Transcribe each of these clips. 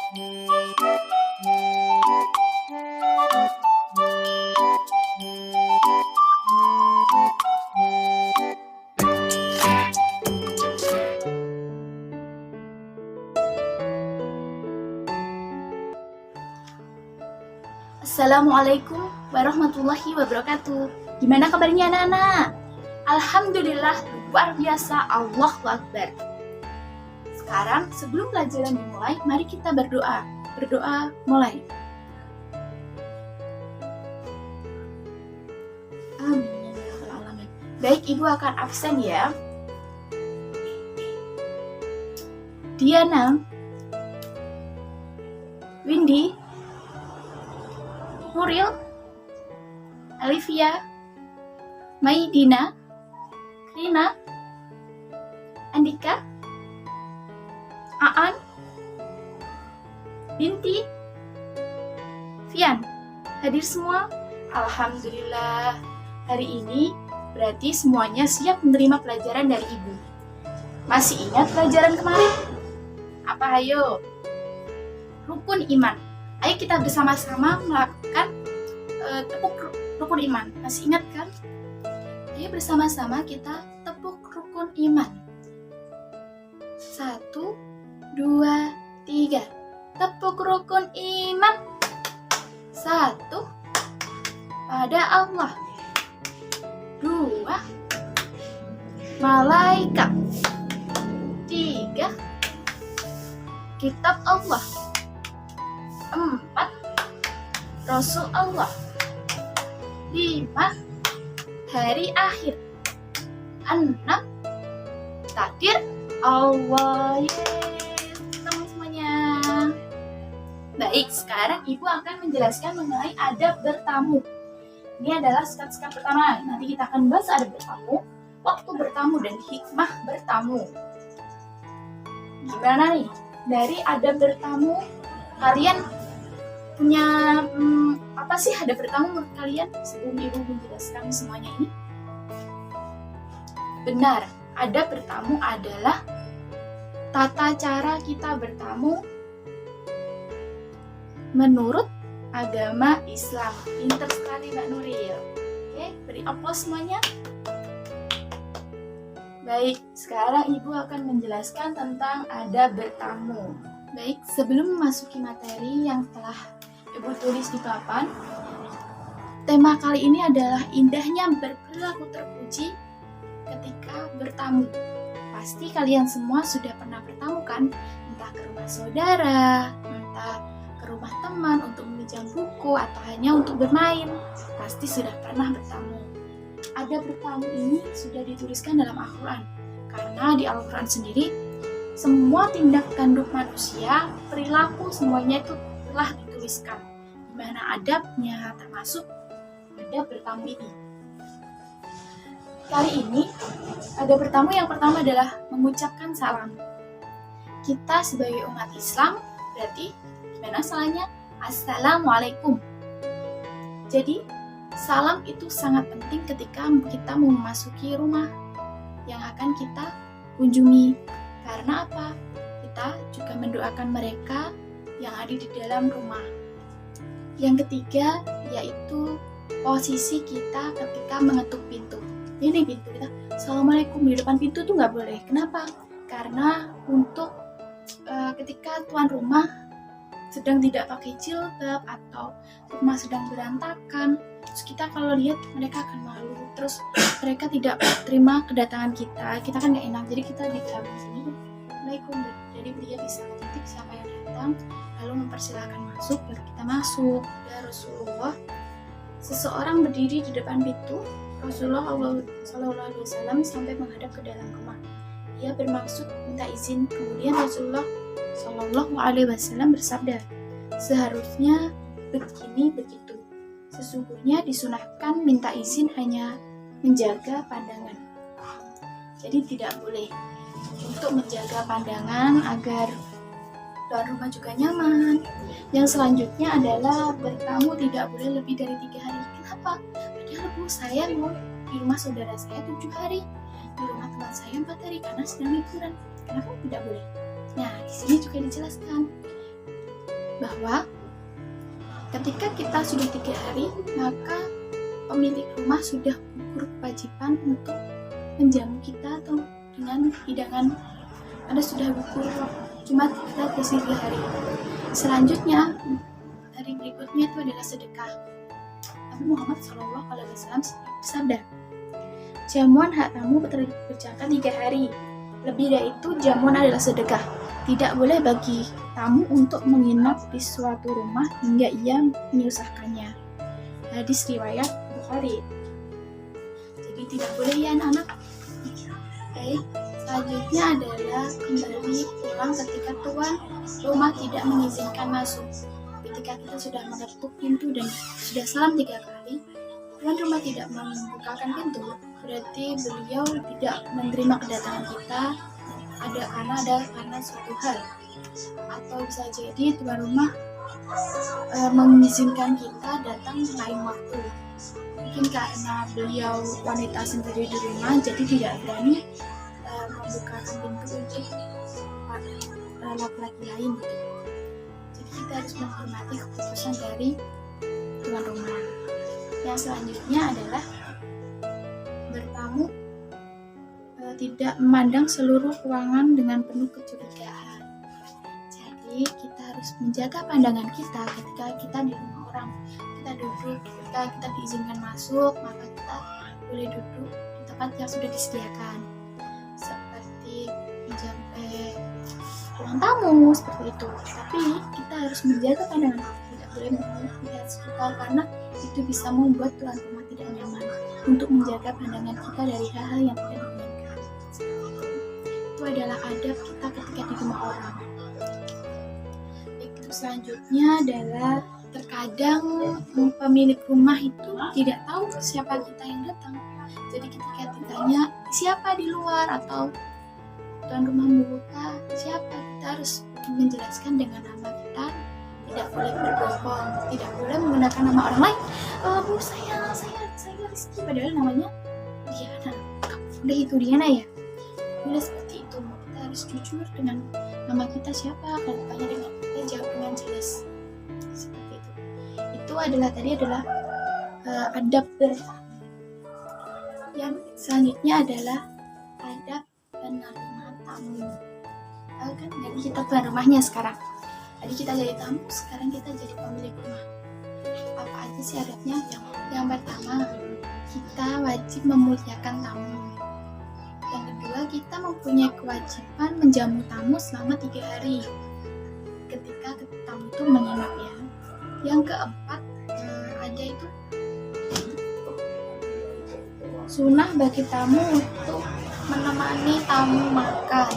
Assalamualaikum warahmatullahi wabarakatuh. Gimana kabarnya anak-anak? Alhamdulillah luar biasa, Allahu Akbar. Sekarang sebelum pelajaran dimulai, mari kita berdoa. Berdoa mulai. Amin ya rabbal alamin. Baik, Ibu akan absen ya. Diana, Windy, Nuril, Alivia, Maidina, Rina, Andika, Aan, Binti, Fian. Hadir semua? Alhamdulillah. Hari ini berarti semuanya siap menerima pelajaran dari Ibu. Masih ingat pelajaran kemarin? Apa ayo? Rukun iman. Ayo kita bersama-sama melakukan tepuk rukun iman. Masih ingat kan? Ayo bersama-sama kita tepuk rukun iman. 1, 2, 3. Tepuk rukun iman. 1, pada Allah. 2, malaikat. 3, kitab Allah. 4, Rasul Allah. 5, hari akhir. 6, takdir Allah. Teman semuanya. Baik, sekarang Ibu akan menjelaskan mengenai adab bertamu. Ini adalah sekat-sekat pertama. Nanti kita akan bahas adab bertamu, waktu bertamu, dan hikmah bertamu. Gimana nih? Dari adab bertamu, kalian punya apa sih adab bertamu menurut kalian? Sebelum Ibu menjelaskan semuanya ini. Benar, adab bertamu adalah tata cara kita bertamu menurut agama Islam. Pinter sekali Mbak Nuril. Oke, beri aplaus semuanya. Baik, sekarang Ibu akan menjelaskan tentang adab bertamu. Baik, sebelum memasuki materi yang telah Ibu tulis di papan, tema kali ini adalah indahnya berperilaku terpuji ketika bertamu. Pasti kalian semua sudah pernah bertamu kan? Entah ke rumah saudara, entah ke rumah teman untuk meminjam buku, atau hanya untuk bermain. Pasti sudah pernah bertamu. Adab bertamu ini sudah dituliskan dalam Al-Quran. Karena di Al-Quran sendiri, semua tindak tanduk manusia, perilaku semuanya itu telah dituliskan. Di mana adabnya termasuk adab bertamu ini. Kali ini, adab bertamu yang pertama adalah mengucapkan salam. Kita sebagai umat Islam, berarti gimana salahnya? Assalamualaikum. Jadi, salam itu sangat penting ketika kita memasuki rumah yang akan kita kunjungi. Karena apa? Kita juga mendoakan mereka yang ada di dalam rumah. Yang ketiga, yaitu posisi kita ketika mengetuk pintu. Ini pintu kita, Assalamualaikum, di depan pintu tuh nggak boleh. Kenapa? Karena untuk ketika tuan rumah sedang tidak pakai jilbab atau rumah sedang berantakan, terus kita kalau lihat mereka akan malu, terus mereka tidak terima kedatangan kita kan nggak enak. Jadi kita di dalam sini, Assalamualaikum, jadi dia bisa ketik siapa yang datang, lalu mempersilahkan masuk, baru kita masuk. Ya Rasulullah, seseorang berdiri di depan pintu Rasulullah SAW sampai menghadap ke dalam rumah. Dia bermaksud minta izin. Kemudian Rasulullah SAW bersabda, seharusnya begini begitu. Sesungguhnya disunahkan minta izin hanya menjaga pandangan. Jadi tidak boleh untuk menjaga pandangan agar tuan rumah juga nyaman. Yang selanjutnya adalah bertamu tidak boleh lebih dari 3 hari. Kenapa? Padahal saya mau di rumah saudara saya 7 hari, di rumah teman saya 4 hari karena sedang liburan. Kenapa tidak boleh? Nah, di sini juga dijelaskan bahwa ketika kita sudah 3 hari, maka pemilik rumah sudah gugur kewajiban untuk menjamu kita atau dengan hidangan. Anda sudah gugur, cuma kita kasih 3 hari. Selanjutnya, hari berikutnya itu adalah sedekah. Nabi Muhammad SAW bersabda, jamuan hak tamu berjangka 3 hari. Lebih dari itu, jamuan adalah sedekah. Tidak boleh bagi tamu untuk menginap di suatu rumah hingga ia menyusahkannya. Hadis riwayat Bukhari. Jadi tidak boleh ya anak-anak. Baik, selanjutnya adalah kembali pulang ketika tuan rumah tidak mengizinkan masuk. Ketika kita sudah mengetuk pintu dan sudah salam 3 kali, tuan rumah tidak membukakan pintu, berarti beliau tidak menerima kedatangan kita karena suatu hal, atau bisa jadi tuan rumah mengizinkan kita datang lain waktu. Mungkin karena beliau wanita sendiri di rumah, jadi tidak berani membukakan pintu untuk laki-laki lain. Jadi kita harus menghormati keputusan dari tuan rumah. Yang selanjutnya adalah bertamu tidak memandang seluruh ruangan dengan penuh kecurigaan. Jadi kita harus menjaga pandangan kita ketika kita di rumah orang. Kita duduk, ketika kita diizinkan masuk, maka kita boleh duduk di tempat yang sudah disediakan, seperti sampai ruang tamu seperti itu. Tapi kita harus menjaga pandangan kita, tidak boleh melihat sekitar karena itu bisa membuat tuan rumah tidak nyaman, untuk menjaga pandangan kita dari hal-hal yang tidak diinginkan. Itu adalah adab kita ketika di rumah orang. Itu selanjutnya adalah terkadang pemilik rumah itu tidak tahu siapa kita yang datang. Jadi ketika ditanya siapa di luar atau tuan rumah membuka siapa, kita harus menjelaskan dengan nama kita. Tidak boleh berbohong, tidak boleh menggunakan nama orang lain. Bu, saya Rizky, padahal namanya Diana. Udah itu Diana ya? Udah seperti itu. Kita harus jujur dengan nama kita siapa. Kalau ditanya dengan kita, jawab dengan jelas. Seperti itu. Itu adalah adab bertamu. Yang selanjutnya adalah adab penerima tamu. Kan jadi kita tuan rumahnya sekarang. Tadi kita jadi tamu, sekarang kita jadi pemilik rumah. Apa aja sih adabnya? Yang pertama, kita wajib memuliakan tamu. Yang kedua, kita mempunyai kewajiban menjamu tamu selama 3 hari ketika tamu itu menginap ya. Yang keempat, ada itu sunnah bagi tamu untuk menemani tamu makan.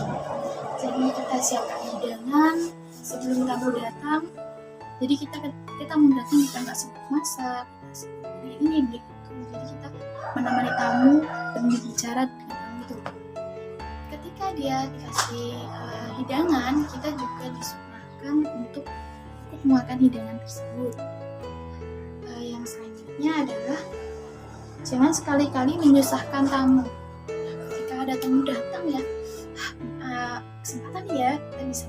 Jadi kita siapkan hidangan sebelum tamu datang. Jadi kita mau datang, kita nggak sibuk masak, ini begitu. Jadi kita menemani tamu dan berbicara dengan tamu itu. Ketika dia dikasih hidangan, kita juga disunahkan untuk memakan hidangan tersebut. Yang selanjutnya adalah jangan sekali-kali menyusahkan tamu. Ketika ada tamu datang ya, kesempatan ya kita bisa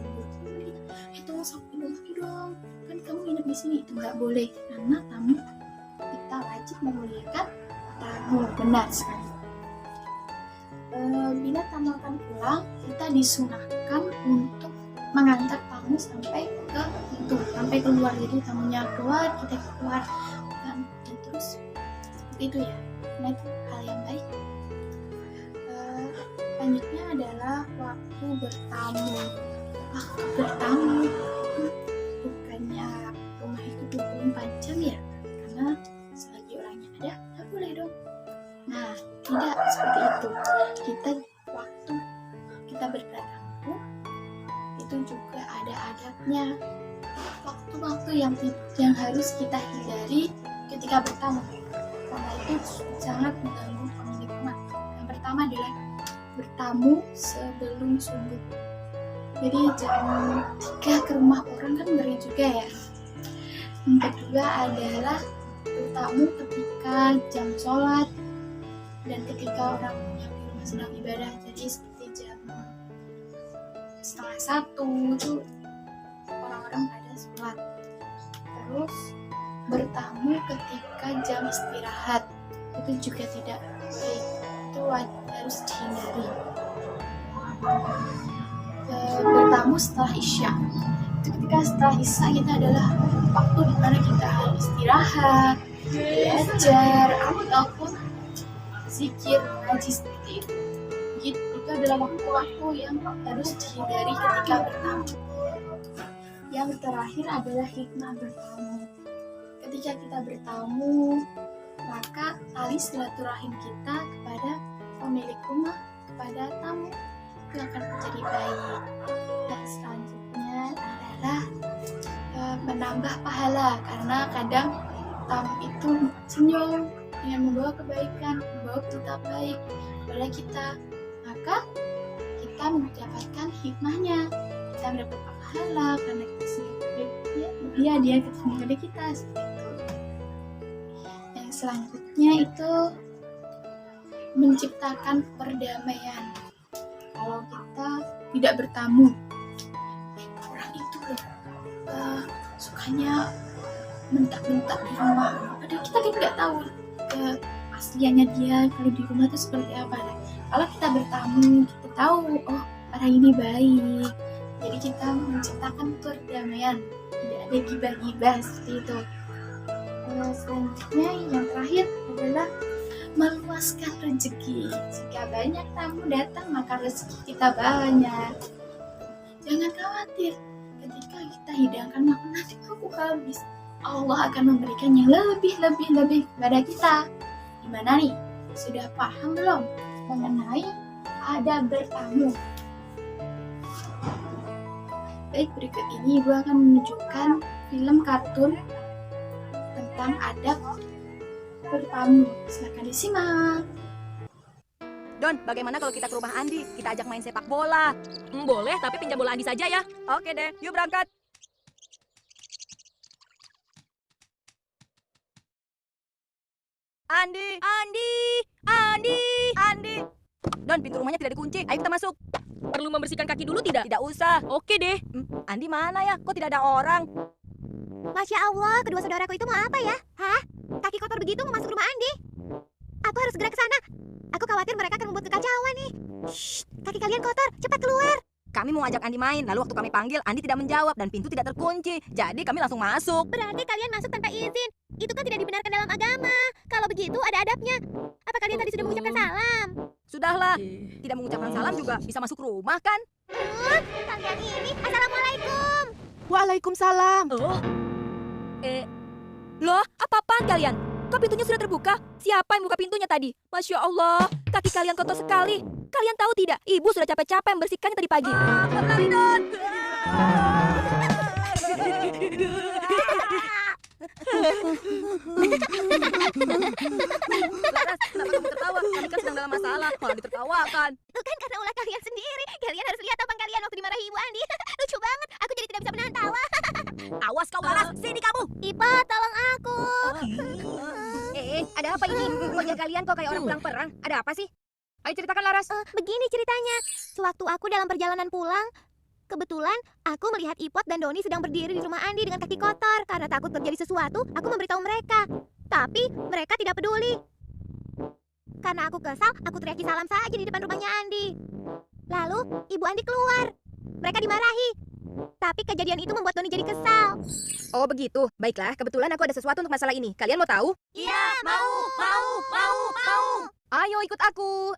tolong sampaikan lagi dong, kan kamu nginep di sini. Itu nggak boleh, karena tamu kita wajib memuliakan tamu. Benar sekali. Bila tamu akan pulang, kita disunahkan untuk mengantar tamu sampai ke pintu, sampai keluar. Jadi tamunya keluar, kita keluar, dan terus seperti itu ya. Nah, itu hal yang baik. Selanjutnya adalah waktu bertamu. Bukannya rumah itu 24 jam ya, karena selagi orangnya ada, nggak boleh dong. Nah, tidak seperti itu. Waktu kita bertamu itu juga ada adabnya. Waktu-waktu yang harus kita hindari ketika bertamu, karena itu sangat mengganggu pemilik rumah. Yang pertama adalah bertamu sebelum subuh. Jadi jam 3 ke rumah orang kan ngeri juga ya. Yang kedua adalah bertamu ketika jam sholat dan ketika orang yang di rumah sedang ibadah. Jadi seperti jam 12:30 itu orang-orang pada sholat. ketika jam istirahat, itu juga tidak baik, itu harus dihindari. Bertamu setelah isya, itu ketika setelah isya kita adalah waktu di mana kita harus istirahat, belajar ataupun zikir, ngaji seperti itu. Itu adalah waktu-waktu yang harus dihindari ketika bertamu. Yang terakhir adalah hikmah bertamu. Ketika kita bertamu, maka tali silaturahim kita kepada pemilik rumah, kepada tamu itu akan menjadi baik. Dan selanjutnya adalah menambah pahala, karena kadang tamu itu senyum dengan membawa kebaikan, membawa berita baik kepada kita, maka kita mendapatkan hikmahnya, kita mendapat pahala karena kita dia ketemu kepada kita seperti itu. Yang selanjutnya itu menciptakan perdamaian. Kalau kita tidak bertamu, orang itu sukanya mentak-mentak di rumah, padahal kita kan nggak tahu asliannya dia kalau di rumah itu seperti apa. Kalau kita bertamu, kita tahu oh orang ini baik, jadi kita menciptakan perdamaian, tidak ada gibah-gibah seperti itu. Selanjutnya yang terakhir adalah meluaskan rezeki. Jika banyak tamu datang, maka rezeki kita banyak. Jangan khawatir, ketika kita hidangkan makanan nanti aku habis, Allah akan memberikan yang lebih kepada kita. Gimana nih? Sudah paham belum mengenai adab bertamu? Baik, berikut ini Ibu akan menunjukkan film kartun tentang adab bertamu. Silakan disimak. Don, bagaimana kalau kita ke rumah Andi? Kita ajak main sepak bola. Boleh, tapi pinjam bola Andi saja ya. Oke deh, yuk berangkat. Andi. Don, pintu rumahnya tidak dikunci. Ayo kita masuk. Perlu membersihkan kaki dulu tidak? Tidak usah. Oke deh. Andi mana ya? Kok tidak ada orang? Masya Allah, kedua saudaraku itu mau apa ya? Hah? Kaki kotor begitu mau masuk rumah Andi? Aku harus segera ke sana. Aku khawatir mereka akan membuat kekacauan nih. Shh, kaki kalian kotor, cepat keluar. Kami mau ajak Andi main, lalu waktu kami panggil, Andi tidak menjawab dan pintu tidak terkunci. Jadi kami langsung masuk. Berarti kalian masuk tanpa izin. Itu kan tidak dibenarkan dalam agama. Kalau begitu ada adabnya. Apa kalian tadi sudah mengucapkan salam? Sudahlah, tidak mengucapkan salam juga bisa masuk rumah kan? Kalian ini, Assalamualaikum. Waalaikumsalam. Oh. Loh, apa-apaan kalian? Kok pintunya sudah terbuka? Siapa yang buka pintunya tadi? Masya Allah, kaki kalian kotor sekali. Kalian tahu tidak? Ibu sudah capek-capek membersihkannya tadi pagi. Berlari, Don! Laras, kenapa kamu tertawa? Kami kan sedang dalam masalah, malah ditertawakan. Itu kan karena ulah kalian sendiri. Kalian harus lihat tampang kalian waktu dimarahi Ibu Andi. Lucu banget, aku jadi tidak bisa menahan tawa. Awas kau, Laras, sini kamu. Ipa, tolong aku. Ada apa ini? Wajah kalian kok kayak orang pulang perang? Ada apa sih? Ayo ceritakan, Laras. Begini ceritanya. Sewaktu aku dalam perjalanan pulang, kebetulan aku melihat Ipot dan Doni sedang berdiri di rumah Andi dengan kaki kotor. Karena takut terjadi sesuatu, aku memberitahu mereka. Tapi mereka tidak peduli. Karena aku kesal, aku teriaki salam saja di depan rumahnya Andi. Lalu Ibu Andi keluar. Mereka dimarahi. Tapi kejadian itu membuat Doni jadi kesal. Oh begitu, baiklah. Kebetulan aku ada sesuatu untuk masalah ini. Kalian mau tahu? Iya, mau. Ayo ikut aku.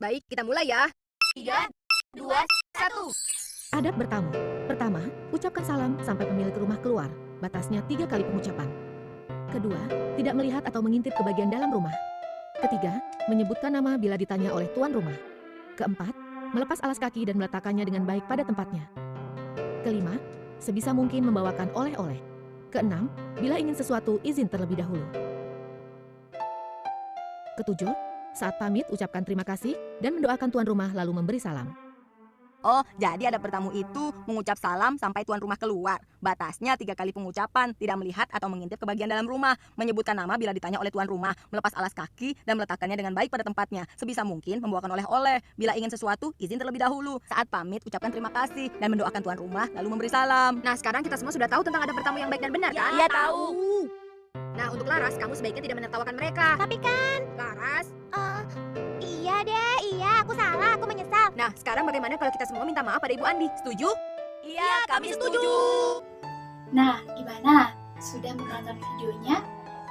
Baik, kita mulai ya. 3, 2, 1. Adab bertamu. Pertama, ucapkan salam sampai pemilik rumah keluar. Batasnya 3 kali pengucapan. Kedua, tidak melihat atau mengintip ke bagian dalam rumah. Ketiga, menyebutkan nama bila ditanya oleh tuan rumah. Keempat, melepas alas kaki dan meletakkannya dengan baik pada tempatnya. Kelima, sebisa mungkin membawakan oleh-oleh. Keenam, bila ingin sesuatu, izin terlebih dahulu. Ketujuh, saat pamit ucapkan terima kasih dan mendoakan tuan rumah lalu memberi salam. Oh, jadi adab bertamu itu mengucap salam sampai tuan rumah keluar. Batasnya 3 kali pengucapan, tidak melihat atau mengintip ke bagian dalam rumah, menyebutkan nama bila ditanya oleh tuan rumah, melepas alas kaki dan meletakkannya dengan baik pada tempatnya. Sebisa mungkin membawakan oleh-oleh. Bila ingin sesuatu, izin terlebih dahulu. Saat pamit, ucapkan terima kasih dan mendoakan tuan rumah lalu memberi salam. Nah, sekarang kita semua sudah tahu tentang adab bertamu yang baik dan benar, kan? Iya, tahu. Nah, untuk Laras, kamu sebaiknya tidak menertawakan mereka. Tapi kan, Laras, iya deh, iya, aku salah, aku menyesal. nah sekarang bagaimana kalau kita semua minta maaf pada Ibu Andi? Setuju? Iya, kami setuju. Nah, gimana? Sudah menonton videonya?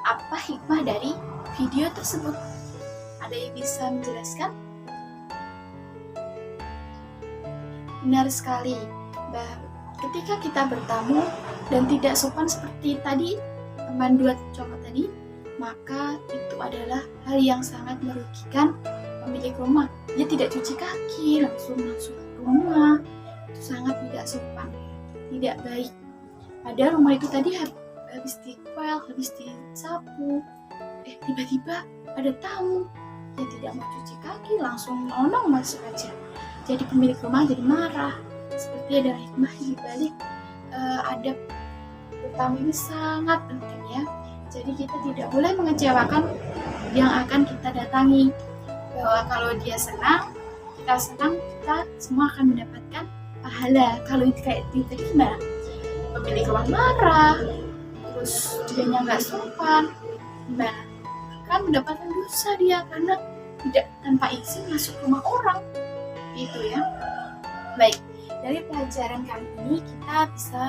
Apa hikmah dari video tersebut? Ada yang bisa menjelaskan? Benar sekali, ketika kita bertamu dan tidak sopan seperti tadi, teman dua cowok tadi, maka itu adalah hal yang sangat merugikan pemilik rumah. Dia tidak cuci kaki, langsung masuk ke rumah. Itu sangat tidak sopan, tidak baik. Padahal rumah itu tadi habis dipel, habis disapu. Tiba-tiba ada tamu yang tidak mau cuci kaki, langsung nonong masuk aja. Jadi pemilik rumah jadi marah. Seperti ada hikmah di balik adab bertamu ini sangat penting ya. Jadi kita tidak boleh mengecewakan yang akan kita datangi. Bahwa kalau dia senang, kita senang, kita semua akan mendapatkan pahala. Kalau itu kayak tadi gimana? Pemilik rumah marah, terus dianya nggak sopan, gimana? Kan mendapatkan dosa dia karena tidak tanpa izin masuk rumah orang. Itu ya. Baik, dari pelajaran kali ini kita bisa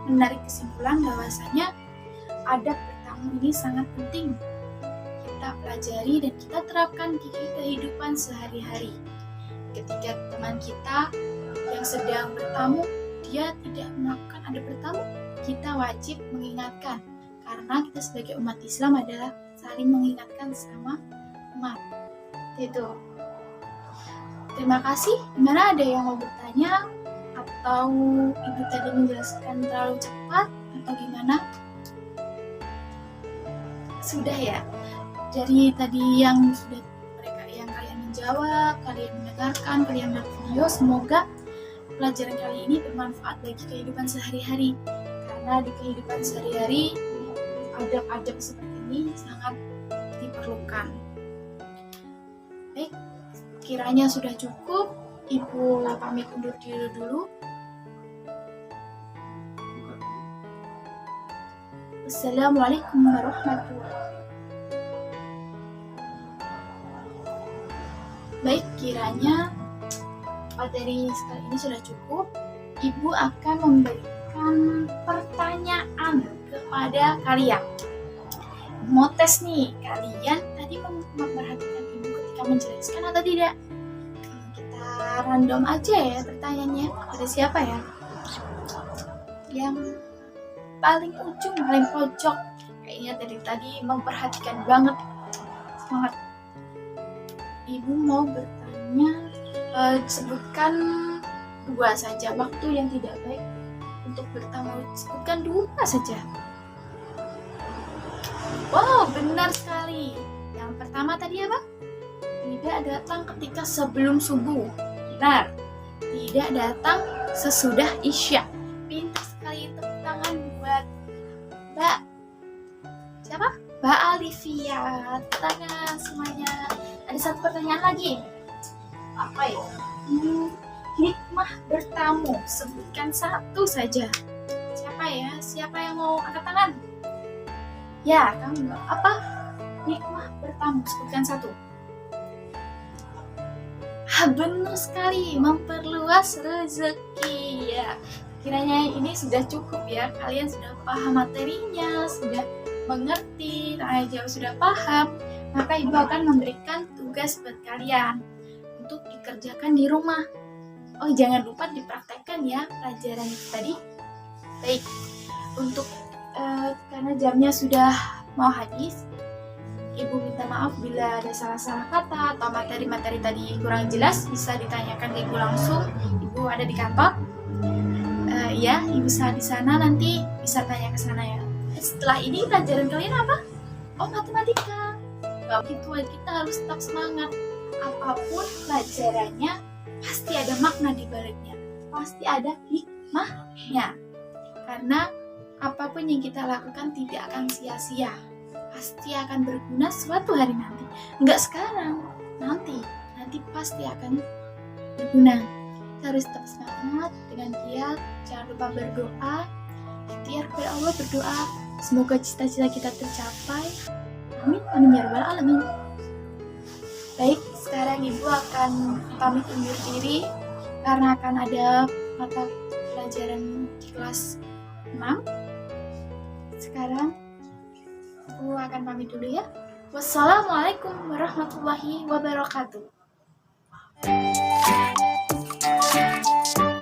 menarik kesimpulan bahwasanya adab bertamu ini sangat penting kita pelajari dan kita terapkan di kehidupan sehari-hari. Ketika teman kita yang sedang bertamu, dia tidak melakukan adab bertamu, kita wajib mengingatkan. Karena kita sebagai umat Islam adalah saling mengingatkan sama umat. Itu. Terima kasih. Gimana, ada yang mau bertanya? Atau ibu tadi menjelaskan terlalu cepat? Atau gimana? Sudah ya? Dari tadi yang sudah yang kalian menjawab, kalian mendengarkan, kalian melihat video, semoga pelajaran kali ini bermanfaat bagi kehidupan sehari-hari. Karena di kehidupan sehari-hari adab-adab seperti ini sangat diperlukan. Baik, kiranya sudah cukup. Ibu pamit undur diri dulu. Assalamualaikum warahmatullahi wabarakatuh. Baik, kiranya materi sekali ini sudah cukup. Ibu akan memberikan pertanyaan kepada kalian. Mau tes nih, kalian tadi memperhatikan ibu ketika menjelaskan atau tidak? Kita random aja ya pertanyaannya. Ada siapa ya? Yang paling ujung, paling pojok. Kayaknya dari tadi memperhatikan banget. Semangat. Ibu mau bertanya, sebutkan 2 saja waktu yang tidak baik untuk bertamu. Sebutkan 2 saja. Wow, benar sekali. Yang pertama tadi apa? Tidak datang ketika sebelum subuh. Benar. Tidak datang sesudah isya. Pintar sekali, tepuk tangan buat Mbak. Siapa? Mbak Alivia. Tangan semuanya. Ada 1 pertanyaan lagi. Apa ya? Hikmah bertamu. Sebutkan 1 saja. Siapa ya? Siapa yang mau angkat tangan? Ya, kamu. Apa? Hikmah bertamu. Sebutkan 1. Benar sekali. Memperluas rezeki. Ya. Kiranya ini sudah cukup ya. Kalian sudah paham materinya, sudah mengerti, tanya jawab sudah paham. Maka ibu akan memberikan tugas buat kalian untuk dikerjakan di rumah. Oh, jangan lupa dipraktekkan ya pelajaran itu tadi. Baik, untuk karena jamnya sudah mau habis, ibu minta maaf bila ada salah-salah kata atau materi-materi tadi kurang jelas. Bisa ditanyakan ke ibu langsung. Ibu ada di kantor. Ya, ibu saat di sana nanti bisa tanya ke sana ya. Setelah ini pelajaran kalian apa? Oh, matematika. Gak gitu, kita harus tetap semangat. Apapun pelajarannya, pasti ada makna di baliknya, pasti ada hikmahnya. Karena apapun yang kita lakukan tidak akan sia-sia, pasti akan berguna suatu hari nanti. Enggak sekarang, nanti pasti akan berguna. Kita harus tetap semangat dengan giat, jangan lupa berdoa, ikhtiar kepada Allah, berdoa semoga cita-cita kita tercapai. Amin, amin ya rabbal alamin. Baik, sekarang Ibu akan pamit undur diri karena akan ada mata pelajaran di kelas 6. Sekarang Ibu akan pamit dulu ya. Wassalamualaikum warahmatullahi wabarakatuh.